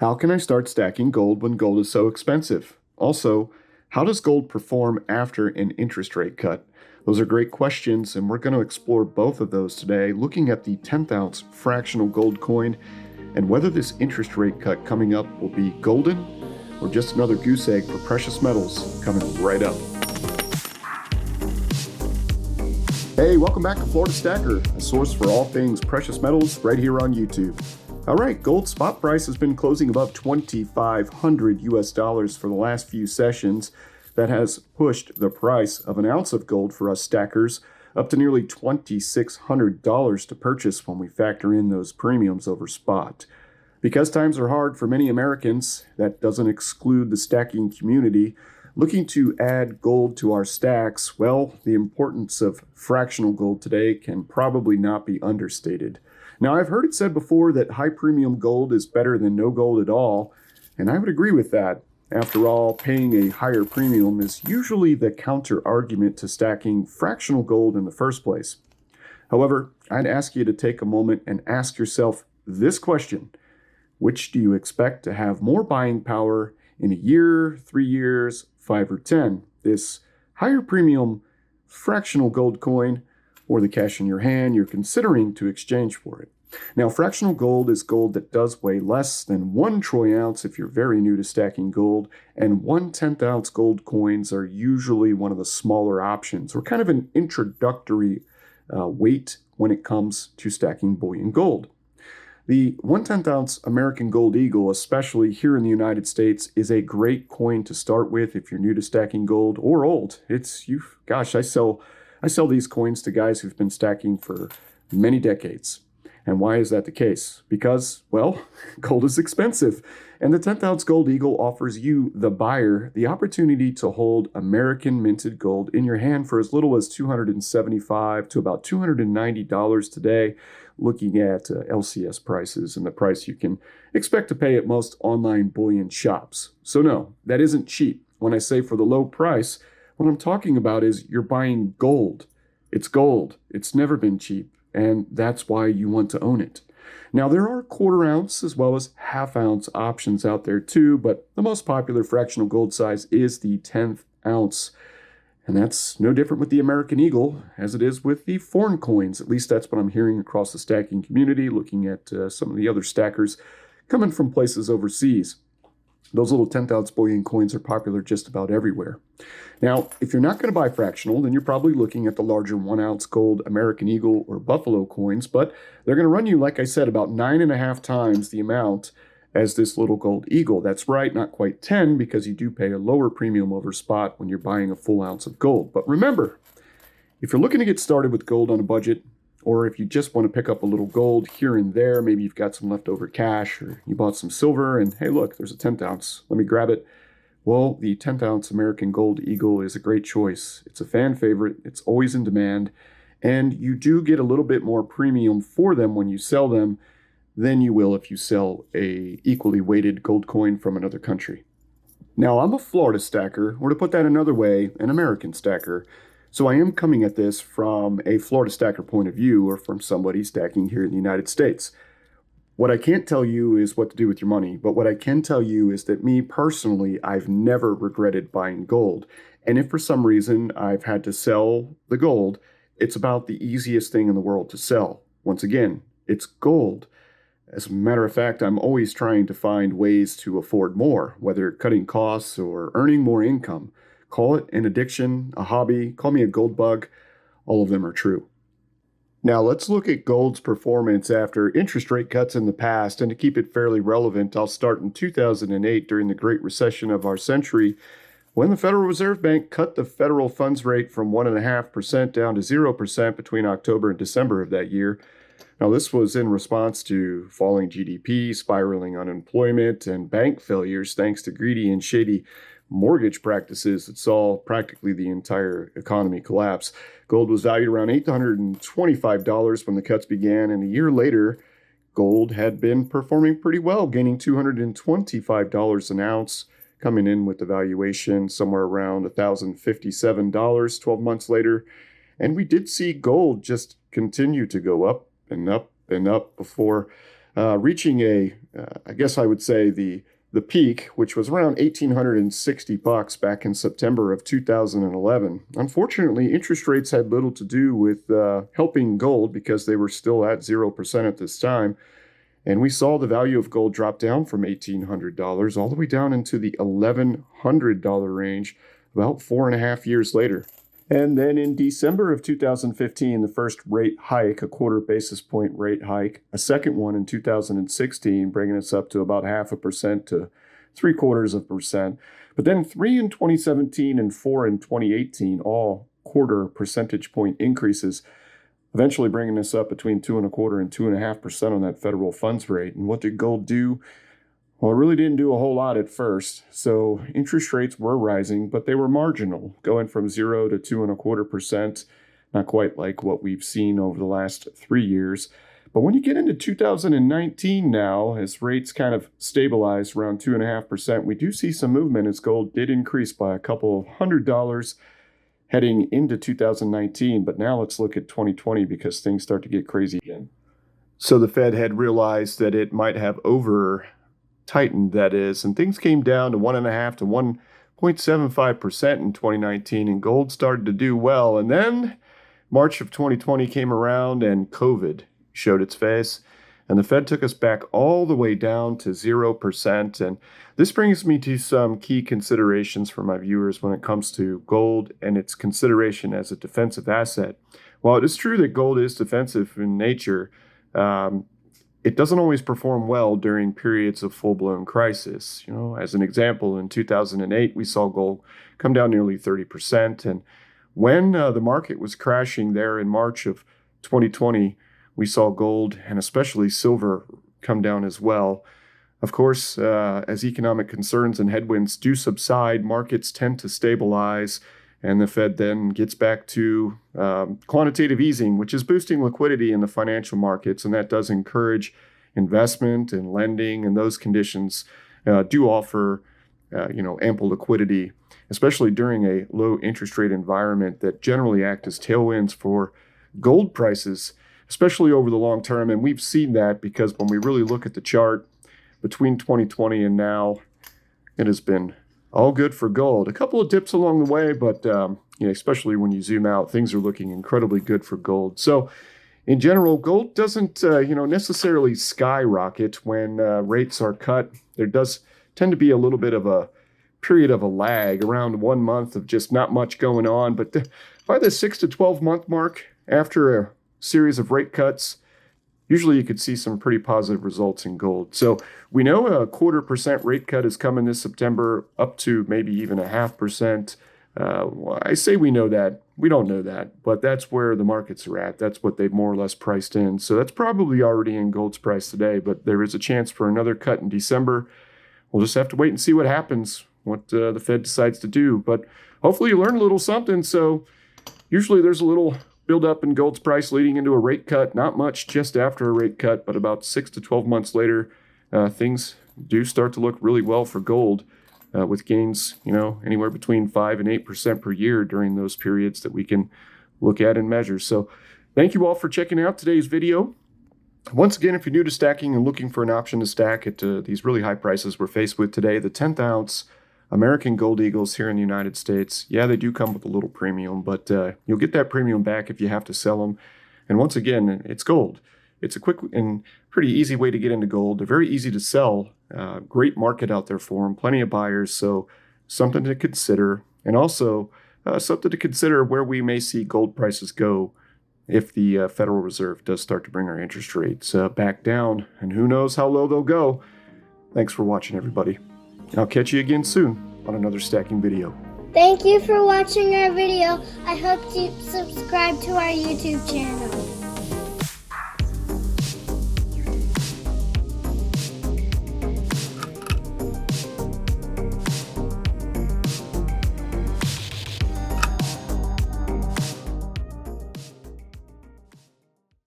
How can I start stacking gold when gold is so expensive? Also, how does gold perform after an interest rate cut? Those are great questions, and we're going to explore both of those today, looking at the 10th ounce fractional gold coin and whether this interest rate cut coming up will be golden or just another goose egg for precious metals coming right up. Hey, welcome back to Florida Stacker, a source for all things precious metals right here on YouTube. All right, gold spot price has been closing above 2,500 US dollars for the last few sessions. That has pushed the price of an ounce of gold for us stackers up to nearly $2,600 to purchase when we factor in those premiums over spot. Because times are hard for many Americans, that doesn't exclude the stacking community. Looking to add gold to our stacks, well, the importance of fractional gold today can probably not be understated. Now, I've heard it said before that high premium gold is better than no gold at all, and I would agree with that. After all, paying a higher premium is usually the counter argument to stacking fractional gold in the first place. However, I'd ask you to take a moment and ask yourself this question: which do you expect to have more buying power in a year, 3 years, 5 or 10? This higher premium fractional gold coin or the cash in your hand you're considering to exchange for it. Now, fractional gold is gold that does weigh less than 1 troy ounce if you're very new to stacking gold, and 1/10 ounce gold coins are usually one of the smaller options, or kind of an introductory weight when it comes to stacking bullion gold. The 1/10 ounce American Gold Eagle, especially here in the United States, is a great coin to start with if you're new to stacking gold or old. I sell these coins to guys who've been stacking for many decades. And why is that the case? Because, well, gold is expensive. And the 10th ounce Gold Eagle offers you, the buyer, the opportunity to hold American minted gold in your hand for as little as $275 to about $290 today, looking at LCS prices and the price you can expect to pay at most online bullion shops. So no, that isn't cheap. When I say for the low price, what I'm talking about is you're buying gold. It's gold. It's never been cheap, and that's why you want to own it. Now, there are quarter ounce as well as half ounce options out there too, but the most popular fractional gold size is the 10th ounce. And that's no different with the American Eagle as it is with the foreign coins. At least that's what I'm hearing across the stacking community, looking at some of the other stackers coming from places overseas. Those little 10th ounce bullion coins are popular just about everywhere. Now, if you're not going to buy fractional, then you're probably looking at the larger 1 ounce gold American Eagle or Buffalo coins, but they're going to run you, like I said, about 9.5 times the amount as this little Gold Eagle. That's right, not quite 10, because you do pay a lower premium over spot when you're buying a full ounce of gold. But remember, if you're looking to get started with gold on a budget, or if you just want to pick up a little gold here and there, maybe you've got some leftover cash, or you bought some silver and, hey, look, there's a 10th ounce, let me grab it. Well, the 10th ounce American Gold Eagle is a great choice. It's a fan favorite, it's always in demand, and you do get a little bit more premium for them when you sell them than you will if you sell a equally weighted gold coin from another country. Now, I'm a Florida stacker, or to put that another way, an American stacker. So I am coming at this from a Florida stacker point of view, or from somebody stacking here in the United States. What I can't tell you is what to do with your money, but what I can tell you is that me personally, I've never regretted buying gold. And if for some reason I've had to sell the gold, it's about the easiest thing in the world to sell. Once again, it's gold. As a matter of fact, I'm always trying to find ways to afford more, whether cutting costs or earning more income. Call it an addiction, a hobby, call me a gold bug. All of them are true. Now let's look at gold's performance after interest rate cuts in the past. And to keep it fairly relevant, I'll start in 2008 during the Great Recession of our century, when the Federal Reserve Bank cut the federal funds rate from 1.5% down to 0% between October and December of that year. Now, this was in response to falling GDP, spiraling unemployment, and bank failures thanks to greedy and shady mortgage practices that saw practically the entire economy collapse. Gold was valued around $825 when the cuts began, and a year later, gold had been performing pretty well, gaining $225 an ounce, coming in with the valuation somewhere around $1,057 12 months later. And we did see gold just continue to go up and up and up before reaching a I guess I would say the peak, which was around $1,860 back in September of 2011. Unfortunately, interest rates had little to do with helping gold because they were still at 0% at this time. And we saw the value of gold drop down from $1,800 all the way down into the $1,100 range about 4.5 years later. And then in December of 2015, the first rate hike, a quarter basis point rate hike, a second one in 2016, bringing us up to about 0.5% to 0.75%. But then 3 in 2017 and 4 in 2018, all quarter percentage point increases, eventually bringing us up between 2.25% and 2.5% on that federal funds rate. And what did gold do? Well, it really didn't do a whole lot at first. So interest rates were rising, but they were marginal, going from 0 to 2.25%, not quite like what we've seen over the last 3 years. But when you get into 2019 now, as rates kind of stabilize around 2.5%, we do see some movement as gold did increase by a couple of $100 heading into 2019. But now let's look at 2020 because things start to get crazy again. So the Fed had realized that it might have tightened, that is, and things came down to 1.5 to 1.75% in 2019, and gold started to do well. And then March of 2020 came around and COVID showed its face, and the Fed took us back all the way down to 0%. And this brings me to some key considerations for my viewers when it comes to gold and its consideration as a defensive asset. While it is true that gold is defensive in nature, it doesn't always perform well during periods of full-blown crisis. As an example, in 2008, we saw gold come down nearly 30%. And when the market was crashing there in March of 2020, we saw gold and especially silver come down as well. Of course, as economic concerns and headwinds do subside, markets tend to stabilize, and the Fed then gets back to quantitative easing, which is boosting liquidity in the financial markets, and that does encourage investment and lending, and those conditions do offer ample liquidity, especially during a low interest rate environment that generally act as tailwinds for gold prices, especially over the long term. And we've seen that because when we really look at the chart between 2020 and now, it has been all good for gold. A couple of dips along the way, but especially when you zoom out, things are looking incredibly good for gold. So in general, gold doesn't necessarily skyrocket when rates are cut. There does tend to be a little bit of a period of a lag, around 1 month of just not much going on. But by the 6 to 12 month mark, after a series of rate cuts, usually you could see some pretty positive results in gold. So we know a 0.25% rate cut is coming this September, up to maybe even 0.5%. I say we know that. We don't know that, but that's where the markets are at. That's what they've more or less priced in. So that's probably already in gold's price today, but there is a chance for another cut in December. We'll just have to wait and see what happens, what the Fed decides to do. But hopefully you learn a little something. So usually there's a little build up in gold's price leading into a rate cut. Not much just after a rate cut, but about 6 to 12 months later, things do start to look really well for gold, with gains, anywhere between 5 and 8% per year during those periods that we can look at and measure. So thank you all for checking out today's video. Once again, if you're new to stacking and looking for an option to stack at these really high prices we're faced with today, the 10th ounce American Gold Eagles here in the United States, yeah, they do come with a little premium, but you'll get that premium back if you have to sell them. And once again, it's gold. It's a quick and pretty easy way to get into gold. They're very easy to sell. Great market out there for them. Plenty of buyers. So something to consider. And also something to consider where we may see gold prices go if the Federal Reserve does start to bring our interest rates back down. And who knows how low they'll go. Thanks for watching, everybody. I'll catch you again soon on another stacking video. Thank you for watching our video. I hope you subscribe to our YouTube channel.